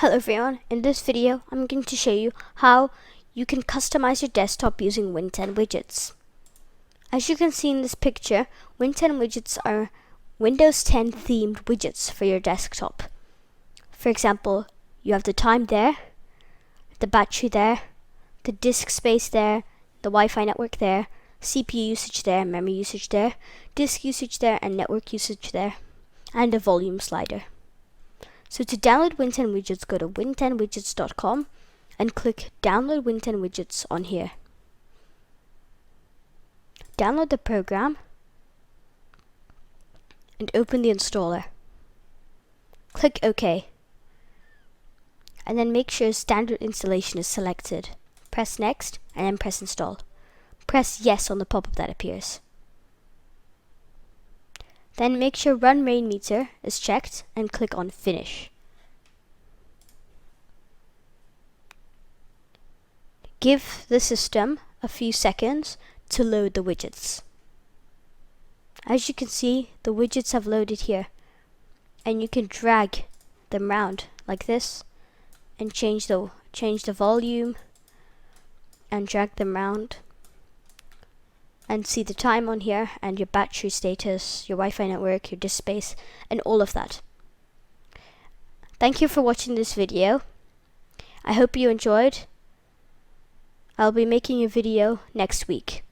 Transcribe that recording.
Hello everyone, in this video I'm going to show you how you can customize your desktop using Win 10 widgets. As you can see in this picture, Win 10 widgets are Windows 10 themed widgets for your desktop. For example, you have the time there, the battery there, the disk space there, the Wi-Fi network there, CPU usage there, memory usage there, disk usage there, and network usage there, and a volume slider. So to download Win 10 widgets, go to win10widgets.com and click Download Win 10 widgets on here. Download the program and open the installer. Click OK. And then make sure standard installation is selected. Press Next and then press Install. Press Yes on the pop-up that appears. Then make sure Run Main Meter is checked and click on Finish. Give the system a few seconds to load the widgets. As you can see, the widgets have loaded here, and you can drag them around like this and change the volume and drag them around and see the time on here and your battery status, your Wi-Fi network, your disk space, and all of that. Thank you for watching this video. I hope you enjoyed. I'll be making a video next week.